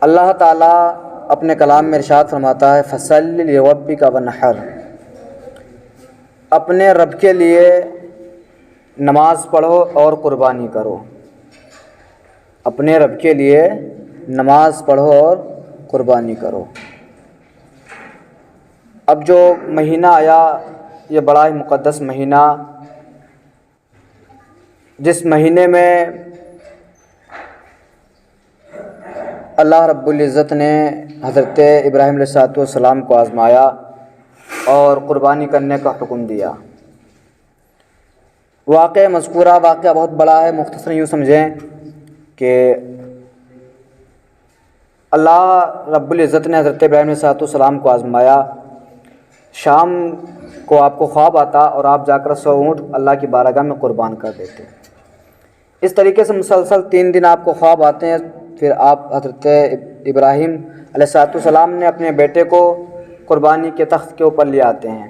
اللہ تعالیٰ اپنے کلام میں ارشاد فرماتا ہے فَصَلِّ لِرَبِّكَ وَانْحَرْ، اپنے رب کے لیے نماز پڑھو اور قربانی کرو، اپنے رب کے لیے نماز پڑھو اور قربانی کرو۔ اب جو مہینہ آیا یہ بڑا ہی مقدس مہینہ، جس مہینے میں اللہ رب العزت نے حضرت ابراہیم علیہ السلام کو آزمایا اور قربانی کرنے کا حکم دیا۔ مذکورہ واقعہ بہت بڑا ہے، مختصر یوں سمجھیں کہ اللہ رب العزت نے حضرت ابراہیم علیہ السلام کو آزمایا۔ شام کو آپ کو خواب آتا اور آپ جا کر 100 اونٹ اللہ کی بارگاہ میں قربان کر دیتے۔ اس طریقے سے مسلسل 3 دن آپ کو خواب آتے ہیں، پھر آپ حضرت ابراہیم علیہ السلام نے اپنے بیٹے کو قربانی کے تخت کے اوپر لے آتے ہیں۔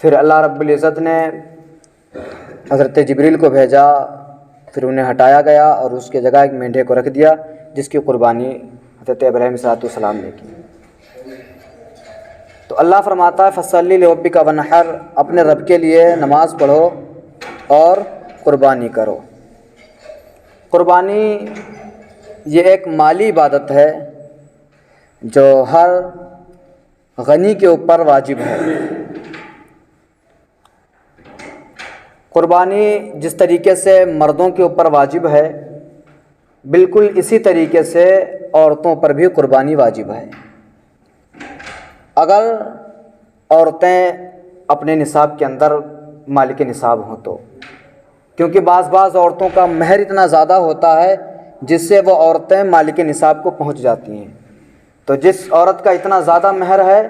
پھر اللہ رب العزت نے حضرت جبریل کو بھیجا، پھر انہیں ہٹایا گیا اور اس کے جگہ ایک مینڈھے کو رکھ دیا جس کی قربانی حضرت ابراہیم علیہ السلام نے کی۔ تو اللہ فرماتا ہے فَصَلِّ لِرَبِّكَ وَانْحَرْ، اپنے رب کے لیے نماز پڑھو اور قربانی کرو۔ قربانی یہ ایک مالی عبادت ہے جو ہر غنی کے اوپر واجب ہے۔ قربانی جس طریقے سے مردوں کے اوپر واجب ہے، بالکل اسی طریقے سے عورتوں پر بھی قربانی واجب ہے۔ اگر عورتیں اپنے نصاب کے اندر مالک نصاب ہوں تو، کیونکہ بعض عورتوں کا مہر اتنا زیادہ ہوتا ہے جس سے وہ عورتیں مالک نصاب کو پہنچ جاتی ہیں۔ تو جس عورت کا اتنا زیادہ مہر ہے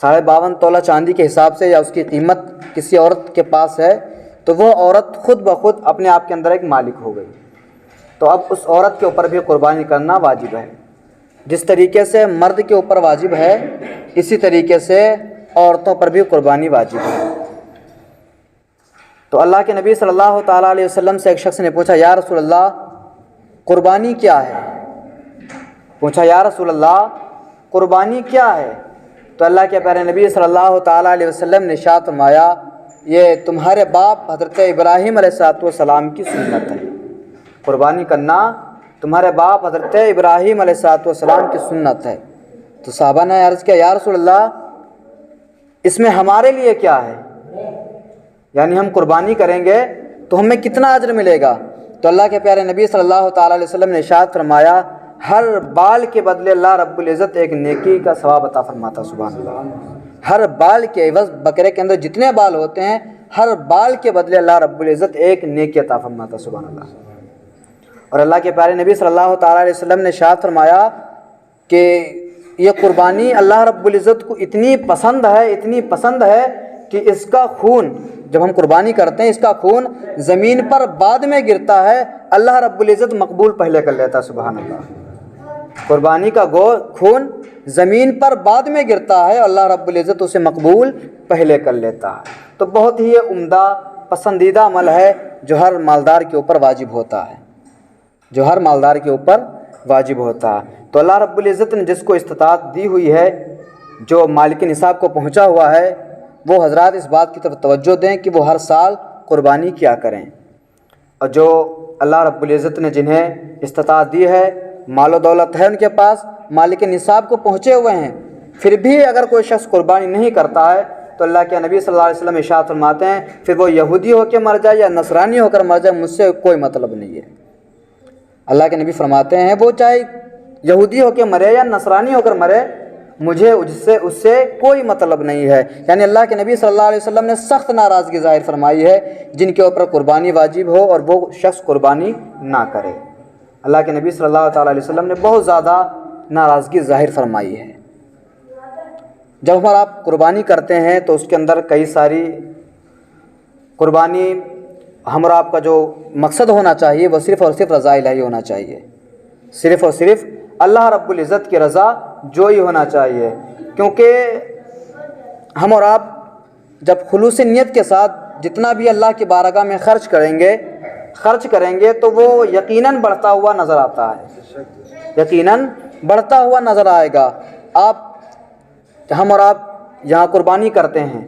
52.5 تولہ چاندی کے حساب سے، یا اس کی قیمت کسی عورت کے پاس ہے، تو وہ عورت خود بخود اپنے آپ کے اندر ایک مالک ہو گئی۔ تو اب اس عورت کے اوپر بھی قربانی کرنا واجب ہے۔ جس طریقے سے مرد کے اوپر واجب ہے، اسی طریقے سے عورتوں پر بھی قربانی واجب ہے۔ تو اللہ کے نبی صلی اللہ تعالیٰ علیہ وسلم سے ایک شخص نے پوچھا یا رسول اللہ قربانی کیا ہے؟ پوچھا یا رسول اللہ قربانی کیا ہے؟ تو اللہ کے پیارے نبی صلی اللہ تعالیٰ علیہ وسلم نے ارشاد فرمایا یہ تمہارے باپ حضرت ابراہیم علیہ السلام کی سنت ہے۔ قربانی کرنا تمہارے باپ حضرت ابراہیم علیہ السلام کی سنت ہے۔ تو صحابہ نے عرض کیا یا رسول اللہ اس میں ہمارے لیے کیا ہے؟ یعنی ہم قربانی کریں گے تو ہمیں کتنا اجر ملے گا؟ تو اللہ کے پیارے نبی صلی اللہ تعالیٰ علیہ وسلم نے ارشاد فرمایا ہر بال کے بدلے اللہ رب العزت ایک نیکی کا ثواب عطا فرماتا۔ سبحان اللہ، ہر بال کے عوض بکرے کے اندر جتنے بال ہوتے ہیں ہر بال کے بدلے اللہ رب العزت ایک نیکی عطا فرماتا۔ سبحان اللہ۔ اور اللہ کے پیارے نبی صلی اللہ تعالیٰ علیہ وسلم نے ارشاد فرمایا کہ یہ قربانی اللہ رب العزت کو اتنی پسند ہے کہ اس کا خون جب ہم قربانی کرتے ہیں اس کا خون زمین پر بعد میں گرتا ہے، اللہ رب العزت مقبول پہلے کر لیتا ہے۔ سبحان اللہ۔ قربانی کا خون زمین پر بعد میں گرتا ہے، اللہ رب العزت اسے مقبول پہلے کر لیتا ہے۔ تو بہت ہی عمدہ پسندیدہ عمل ہے جو ہر مالدار کے اوپر واجب ہوتا ہے، تو اللہ رب العزت نے جس کو استطاعت دی ہوئی ہے، جو مالک نصاب کو پہنچا ہوا ہے، وہ حضرات اس بات کی طرف توجہ دیں کہ وہ ہر سال قربانی کیا کریں۔ اور جو اللہ رب العزت نے جنہیں استطاعت دی ہے، مال و دولت ہے ان کے پاس، مالک نصاب کو پہنچے ہوئے ہیں، پھر بھی اگر کوئی شخص قربانی نہیں کرتا ہے تو اللہ کے نبی صلی اللہ علیہ وسلم ارشاد فرماتے ہیں پھر وہ یہودی ہو کے مر جائے یا نصرانی ہو کر مر جائے، مجھ سے کوئی مطلب نہیں ہے۔ اللہ کے نبی فرماتے ہیں وہ چاہے یہودی ہو کے مرے یا نصرانی ہو کر مرے، مجھے اس سے کوئی مطلب نہیں ہے۔ یعنی اللہ کے نبی صلی اللہ علیہ وسلم نے سخت ناراضگی ظاہر فرمائی ہے جن کے اوپر قربانی واجب ہو اور وہ شخص قربانی نہ کرے۔ اللہ کے نبی صلی اللہ تعالیٰ علیہ وسلم نے بہت زیادہ ناراضگی ظاہر فرمائی ہے۔ جب ہم آپ قربانی کرتے ہیں تو اس کے اندر کئی ساری قربانی ہم اور آپ کا جو مقصد ہونا چاہیے وہ صرف اور صرف رضا الہی ہونا چاہیے، صرف اور صرف اللہ رب العزت کی رضا جوئی ہونا چاہیے، کیونکہ ہم اور آپ جب خلوص نیت کے ساتھ جتنا بھی اللہ کی بارگاہ میں خرچ کریں گے تو وہ یقیناً بڑھتا ہوا نظر آتا ہے۔ یقیناً بڑھتا ہوا نظر آئے گا۔ ہم اور آپ یہاں قربانی کرتے ہیں،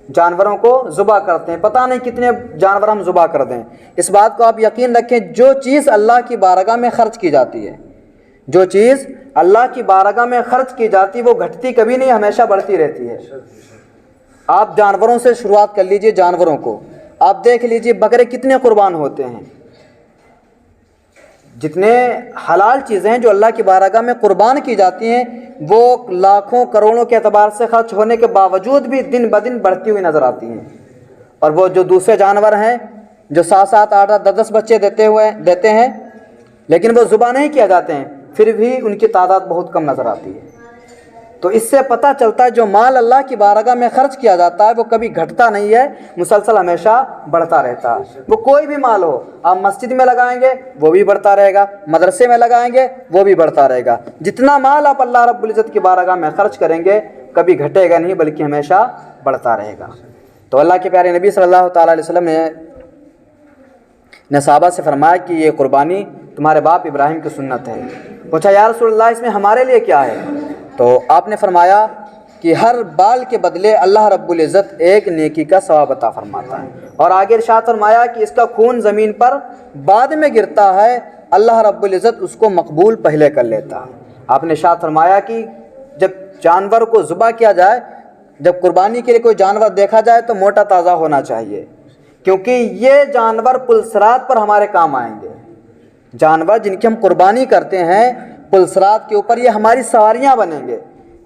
جانوروں کو ذبح کرتے ہیں، پتہ نہیں کتنے جانور ہم ذبح کر دیں۔ اس بات کو آپ یقین رکھیں، جو چیز اللہ کی بارگاہ میں خرچ کی جاتی ہے، جو چیز اللہ کی بارگاہ میں خرچ کی جاتی ہے وہ گھٹتی کبھی نہیں، ہمیشہ بڑھتی رہتی ہے۔ آپ جانوروں سے شروعات کر لیجئے، جانوروں کو آپ دیکھ لیجئے، بکرے کتنے قربان ہوتے ہیں۔ جتنے حلال چیزیں ہیں جو اللہ کی بارگاہ میں قربان کی جاتی ہیں وہ لاکھوں کروڑوں کے اعتبار سے خرچ ہونے کے باوجود بھی دن بدن بڑھتی ہوئی نظر آتی ہیں، اور وہ جو دوسرے جانور ہیں جو 7-7 8-8 10-10 بچے دیتے ہیں لیکن وہ ذبح نہیں کیا جاتے ہیں، پھر بھی ان کی تعداد بہت کم نظر آتی ہے۔ تو اس سے پتہ چلتا ہے جو مال اللہ کی بارگاہ میں خرچ کیا جاتا ہے وہ کبھی گھٹتا نہیں ہے، مسلسل ہمیشہ بڑھتا رہتا ہے۔ وہ کوئی بھی مال ہو، آپ مسجد میں لگائیں گے وہ بھی بڑھتا رہے گا، مدرسے میں لگائیں گے وہ بھی بڑھتا رہے گا۔ جتنا مال آپ اللہ رب العزت کی بارگاہ میں خرچ کریں گے کبھی گھٹے گا نہیں بلکہ ہمیشہ بڑھتا رہے گا۔ تو اللہ کے پیارے نبی صلی اللہ تعالیٰ علیہ وسلم نے صحابہ سے فرمایا کہ یہ قربانی تمہارے باپ ابراہیم کی سنت ہے۔ پوچھا یا رسول اللہ اس میں ہمارے لیے کیا ہے؟ تو آپ نے فرمایا کہ ہر بال کے بدلے اللہ رب العزت ایک نیکی کا ثواب عطا فرماتا ہے، اور آگے ارشاد فرمایا کہ اس کا خون زمین پر بعد میں گرتا ہے، اللہ رب العزت اس کو مقبول پہلے کر لیتا ہے۔ آپ نے ارشاد فرمایا کہ جب جانور کو ذبح کیا جائے، جب قربانی کے لیے کوئی جانور دیکھا جائے تو موٹا تازہ ہونا چاہیے، کیونکہ یہ جانور پلسرات پر ہمارے کام آئیں گے۔ جانور جن کی ہم قربانی کرتے ہیں پلسرات کے اوپر یہ ہماری سواریاں بنیں گے۔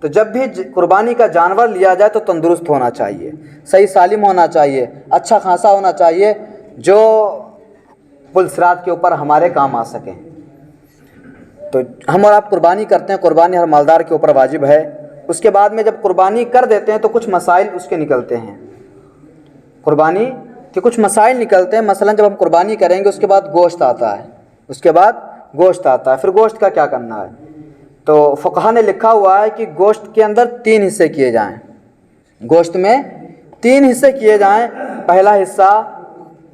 تو جب بھی قربانی کا جانور لیا جائے تو تندرست ہونا چاہیے، صحیح سالم ہونا چاہیے، اچھا خاصا ہونا چاہیے، جو پلسرات کے اوپر ہمارے کام آ سکیں۔ تو ہم اور آپ قربانی کرتے ہیں، قربانی ہر مالدار کے اوپر واجب ہے۔ اس کے بعد میں جب قربانی کر دیتے ہیں تو کچھ مسائل اس کے نکلتے ہیں، قربانی کے کچھ مسائل نکلتے ہیں۔ مثلا جب ہم قربانی کریں گے اس کے بعد گوشت آتا ہے، گوشت آتا ہے، پھر گوشت کا کیا کرنا ہے؟ تو فقہا نے لکھا ہوا ہے کہ گوشت کے اندر 3 حصے کیے جائیں، گوشت میں 3 حصے کیے جائیں۔ پہلا حصہ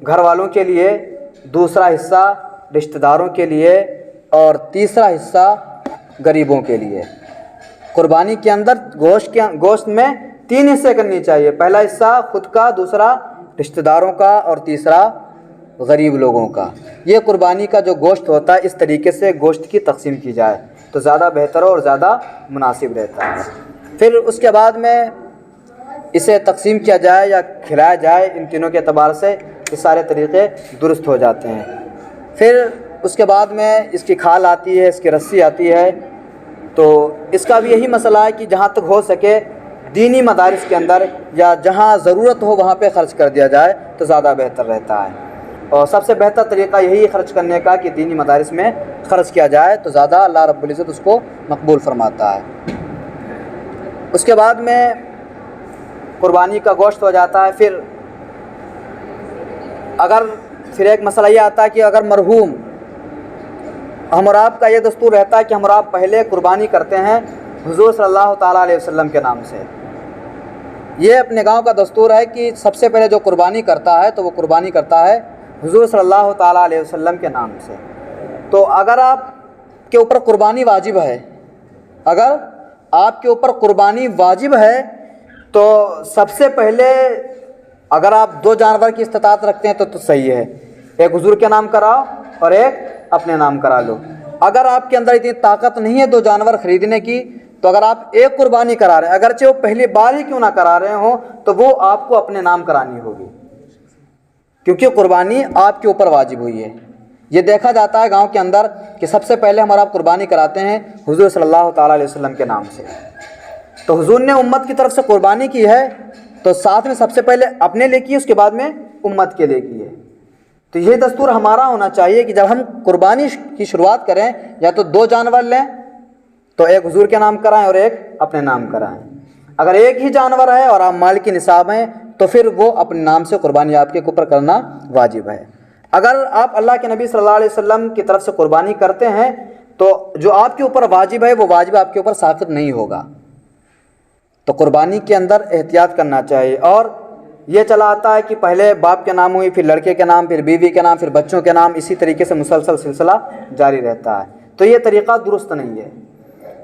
گھر والوں کے لیے، دوسرا حصہ رشتہ داروں کے لیے، اور تیسرا حصہ غریبوں کے لیے۔ قربانی کے اندر گوشت میں 3 حصے کرنی چاہیے، پہلا حصہ خود کا، دوسرا رشتہ داروں کا، اور تیسرا غریب لوگوں کا۔ یہ قربانی کا جو گوشت ہوتا ہے اس طریقے سے گوشت کی تقسیم کی جائے تو زیادہ بہتر اور زیادہ مناسب رہتا ہے۔ پھر اس کے بعد میں اسے تقسیم کیا جائے یا کھلایا جائے، ان تینوں کے اعتبار سے یہ سارے طریقے درست ہو جاتے ہیں۔ پھر اس کے بعد میں اس کی کھال آتی ہے، اس کی رسی آتی ہے۔ تو اس کا بھی یہی مسئلہ ہے کہ جہاں تک ہو سکے دینی مدارس کے اندر یا جہاں ضرورت ہو وہاں پہ خرچ کر دیا جائے تو زیادہ بہتر رہتا ہے، اور سب سے بہتر طریقہ یہی خرچ کرنے کا کہ دینی مدارس میں خرچ کیا جائے تو زیادہ اللہ رب العزت اس کو مقبول فرماتا ہے۔ اس کے بعد میں قربانی کا گوشت ہو جاتا ہے۔ پھر ایک مسئلہ یہ آتا ہے کہ اگر مرحوم، ہم اور آپ کا یہ دستور رہتا ہے کہ ہم اور آپ پہلے قربانی کرتے ہیں حضور صلی اللہ تعالیٰ علیہ وسلم کے نام سے۔ یہ اپنے گاؤں کا دستور ہے کہ سب سے پہلے جو قربانی کرتا ہے تو وہ قربانی کرتا ہے حضور صلی اللہ تعالیٰ علیہ وسلم کے نام سے۔ تو اگر آپ کے اوپر قربانی واجب ہے، اگر آپ کے اوپر قربانی واجب ہے تو سب سے پہلے اگر آپ 2 جانور کی استطاعت رکھتے ہیں تو صحیح ہے، ایک حضور کے نام کراؤ اور ایک اپنے نام کرا لو۔ اگر آپ کے اندر اتنی طاقت نہیں ہے 2 جانور خریدنے کی تو اگر آپ ایک قربانی کرا رہے ہیں، اگرچہ وہ پہلی بار ہی کیوں نہ کرا رہے ہوں تو وہ آپ کو اپنے نام کرانی ہوگی، کیونکہ قربانی آپ کے اوپر واجب ہوئی ہے۔ یہ دیکھا جاتا ہے گاؤں کے اندر کہ سب سے پہلے ہمارا قربانی کراتے ہیں حضور صلی اللہ تعالیٰ علیہ وسلم کے نام سے۔ تو حضور نے امت کی طرف سے قربانی کی ہے تو ساتھ میں سب سے پہلے اپنے لیے کی، اس کے بعد میں امت کے لیے کی ہے۔ تو یہ دستور ہمارا ہونا چاہیے کہ جب ہم قربانی کی شروعات کریں یا تو 2 جانور لیں تو ایک حضور کے نام کرائیں اور ایک اپنے نام کرائیں۔ اگر ایک ہی جانور ہے اور آپ مال کی نصاب ہیں تو پھر وہ اپنے نام سے قربانی آپ کے اوپر کرنا واجب ہے۔ اگر آپ اللہ کے نبی صلی اللہ علیہ وسلم کی طرف سے قربانی کرتے ہیں تو جو آپ کے اوپر واجب ہے وہ واجب آپ کے اوپر ساقط نہیں ہوگا۔ تو قربانی کے اندر احتیاط کرنا چاہیے۔ اور یہ چلا آتا ہے کہ پہلے باپ کے نام ہوئی، پھر لڑکے کے نام، پھر بیوی کے نام، پھر بچوں کے نام، اسی طریقے سے مسلسل سلسلہ جاری رہتا ہے۔ تو یہ طریقہ درست نہیں ہے۔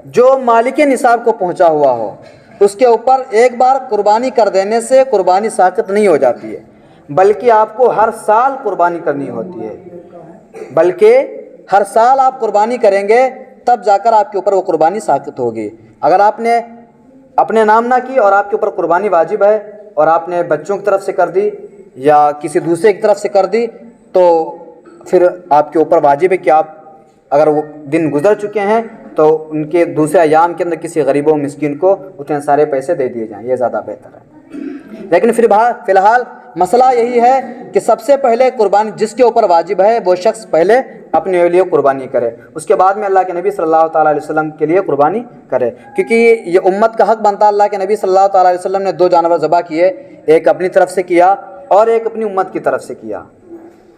جو مالک نصاب کو پہنچا ہوا ہو اس کے اوپر ایک بار قربانی کر دینے سے قربانی ساقط نہیں ہو جاتی ہے، بلکہ آپ کو ہر سال قربانی کرنی ہوتی ہے، بلکہ ہر سال آپ قربانی کریں گے تب جا کر آپ کے اوپر وہ قربانی ساقط ہوگی۔ اگر آپ نے اپنے نام نہ کی اور آپ کے اوپر قربانی واجب ہے اور آپ نے بچوں کی طرف سے کر دی یا کسی دوسرے کی طرف سے کر دی تو پھر آپ کے اوپر واجب ہے کہ آپ اگر وہ دن گزر چکے ہیں تو ان کے دوسرے ایام کے اندر کسی غریب و مسکین کو اتنے سارے پیسے دے دیے جائیں، یہ زیادہ بہتر ہے۔ لیکن پھر فی الحال مسئلہ یہی ہے کہ سب سے پہلے قربانی جس کے اوپر واجب ہے وہ شخص پہلے اپنے لیے قربانی کرے، اس کے بعد میں اللہ کے نبی صلی اللہ تعالیٰ علیہ وسلم کے لیے قربانی کرے، کیونکہ یہ امت کا حق بنتا ہے۔ اللہ کے نبی صلی اللہ تعالیٰ علیہ وسلم نے 2 جانور ذبح کیے، ایک اپنی طرف سے کیا اور ایک اپنی امت کی طرف سے کیا،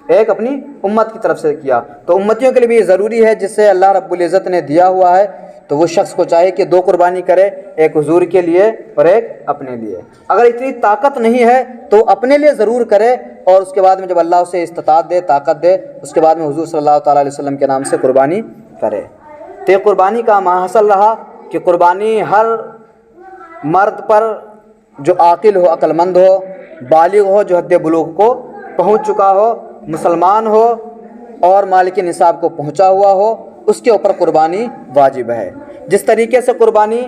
ایک اپنی امت کی طرف سے کیا۔ تو امتیوں کے لیے بھی یہ ضروری ہے جس سے اللہ رب العزت نے دیا ہوا ہے، تو وہ شخص کو چاہیے کہ 2 قربانی کرے، ایک حضور کے لیے اور ایک اپنے لیے۔ اگر اتنی طاقت نہیں ہے تو اپنے لیے ضرور کرے، اور اس کے بعد میں جب اللہ اسے استطاعت دے، طاقت دے، اس کے بعد میں حضور صلی اللہ تعالیٰ علیہ وسلم کے نام سے قربانی کرے۔ تو یہ قربانی کا ماحصل رہا کہ قربانی ہر مرد پر جو عاقل ہو، عقل مند ہو، بالغ ہو، جو حد بلوغ کو پہنچ چکا ہو، مسلمان ہو اور مالک نصاب کو پہنچا ہوا ہو، اس کے اوپر قربانی واجب ہے۔ جس طریقے سے قربانی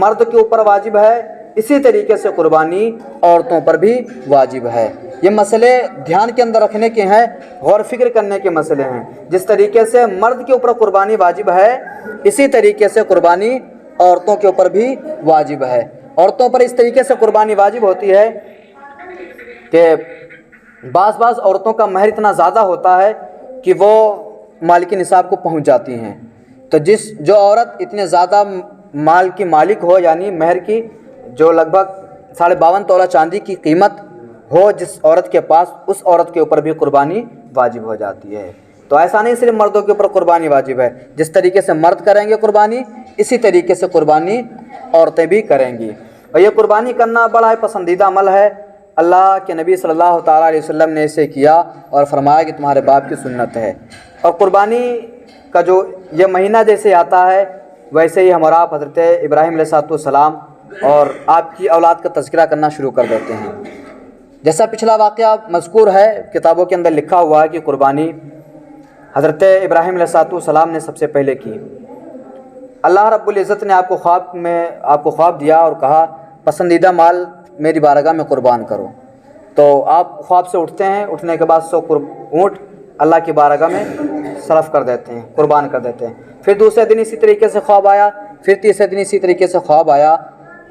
مرد کے اوپر واجب ہے اسی طریقے سے قربانی عورتوں پر بھی واجب ہے۔ یہ مسئلے دھیان کے اندر رکھنے کے ہیں، غور فکر کرنے کے مسئلے ہیں۔ جس طریقے سے مرد کے اوپر قربانی واجب ہے اسی طریقے سے قربانی عورتوں کے اوپر بھی واجب ہے۔ عورتوں پر اس طریقے سے قربانی واجب ہوتی ہے کہ بعض عورتوں کا مہر اتنا زیادہ ہوتا ہے کہ وہ مالک نصاب کو پہنچ جاتی ہیں۔ تو جو عورت اتنے زیادہ مال کی مالک ہو، یعنی مہر کی جو لگ بھگ 52.5 تولہ چاندی کی قیمت ہو جس عورت کے پاس، اس عورت کے اوپر بھی قربانی واجب ہو جاتی ہے۔ تو ایسا نہیں صرف مردوں کے اوپر قربانی واجب ہے، جس طریقے سے مرد کریں گے قربانی اسی طریقے سے قربانی عورتیں بھی کریں گی۔ اور یہ قربانی کرنا بڑا پسندیدہ عمل ہے۔ اللہ کے نبی صلی اللہ تعالیٰ علیہ وسلم نے اسے کیا اور فرمایا کہ تمہارے باپ کی سنت ہے۔ اور قربانی کا جو یہ مہینہ جیسے آتا ہے ویسے ہی ہمارا حضرت ابراہیم علیہ السلام اور آپ کی اولاد کا تذکرہ کرنا شروع کر دیتے ہیں۔ جیسا پچھلا واقعہ مذکور ہے، کتابوں کے اندر لکھا ہوا ہے کہ قربانی حضرت ابراہیم علیہ السلام نے سب سے پہلے کی۔ اللہ رب العزت نے آپ کو خواب دیا اور کہا پسندیدہ مال میری بارگاہ میں قربان کرو۔ تو آپ خواب سے اٹھتے ہیں، اٹھنے کے بعد 100 اونٹ اللہ کی بارگاہ میں صرف کر دیتے ہیں، قربان کر دیتے ہیں۔ پھر دوسرے دن اسی طریقے سے خواب آیا، پھر تیسرے دن اسی طریقے سے خواب آیا،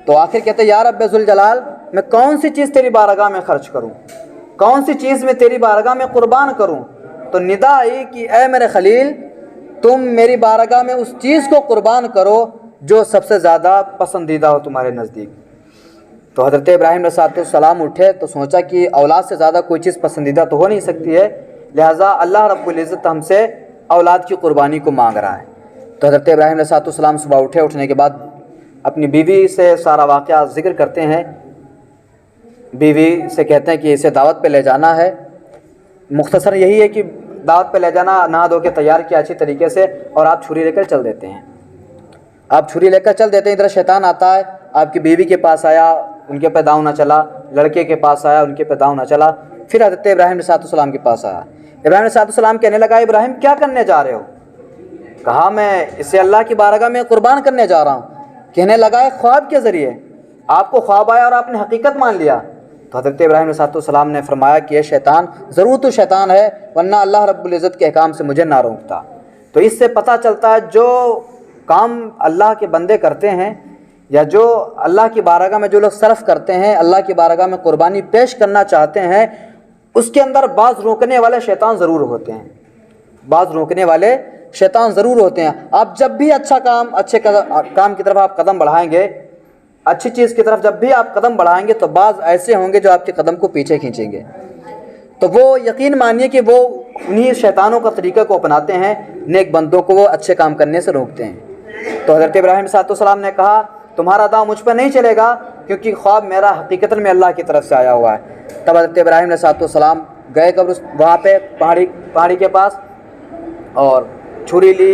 تو آخر کہتے ہیں یا رب ذوالجلال میں کون سی چیز تیری بارگاہ میں خرچ کروں، کون سی چیز میں تیری بارگاہ میں قربان کروں؟ تو ندا آئی کہ اے میرے خلیل تم میری بارگاہ میں اس چیز کو قربان کرو جو سب سے زیادہ پسندیدہ ہو تمہارے نزدیک۔ تو حضرت ابراہیم علیہ السلام اٹھے تو سوچا کہ اولاد سے زیادہ کوئی چیز پسندیدہ تو ہو نہیں سکتی ہے، لہٰذا اللہ رب العزت ہم سے اولاد کی قربانی کو مانگ رہا ہے۔ تو حضرت ابراہیم علیہ السلام صبح اٹھنے کے بعد اپنی بیوی سے سارا واقعہ ذکر کرتے ہیں، بیوی سے کہتے ہیں کہ اسے دعوت پہ لے جانا ہے۔ مختصر یہی ہے کہ دعوت پہ لے جانا، نہا دھو کے تیار کیا اچھی طریقے سے، اور آپ چھری لے کر چل دیتے ہیں۔ آپ چھری لے کر چل دیتے ہیں، ادھر شیطان آتا ہے، آپ کی بیوی کے پاس آیا، ان کے پہ داؤں نہ چلا، لڑکے کے پاس آیا، ان کے پہ داؤں نہ چلا، پھر حضرت ابراہیم علیہ السلام کے پاس آیا۔ ابراہیم علیہ السلام کہنے لگا ابراہیم کیا کرنے جا رہے ہو؟ کہا میں اسے اللہ کی بارگاہ میں قربان کرنے جا رہا ہوں۔ کہنے لگا خواب کے ذریعے آپ کو خواب آیا اور آپ نے حقیقت مان لیا؟ تو حضرت ابراہیم علیہ السلام نے فرمایا کہ یہ شیطان ضرور تو شیطان ہے، ورنہ اللہ رب العزت کے احکام سے مجھے نہ روکتا۔ تو اس سے پتہ چلتا ہے جو کام اللہ کے بندے کرتے ہیں یا جو اللہ کی بارگاہ میں جو لوگ صرف کرتے ہیں، اللہ کی بارگاہ میں قربانی پیش کرنا چاہتے ہیں، اس کے اندر بعض روکنے والے شیطان ضرور ہوتے ہیں، بعض روکنے والے شیطان ضرور ہوتے ہیں۔ آپ جب بھی اچھے کام کی طرف آپ قدم بڑھائیں گے، اچھی چیز کی طرف جب بھی آپ قدم بڑھائیں گے تو بعض ایسے ہوں گے جو آپ کے قدم کو پیچھے کھینچیں گے، تو وہ یقین مانیے کہ وہ انہی شیطانوں کا طریقہ کو اپناتے ہیں، نیک بندوں کو وہ اچھے کام کرنے سے روکتے ہیں۔ تو حضرت ابراہیم علیہ السلام نے کہا تمہارا داؤں مجھ پہ نہیں چلے گا، کیونکہ خواب میرا حقیقت میں اللہ کی طرف سے آیا ہوا ہے۔ تب حضرت ابراہیم علیہ السلام گئے قبر وہاں پہ پہاڑی کے پاس، اور چھری لی،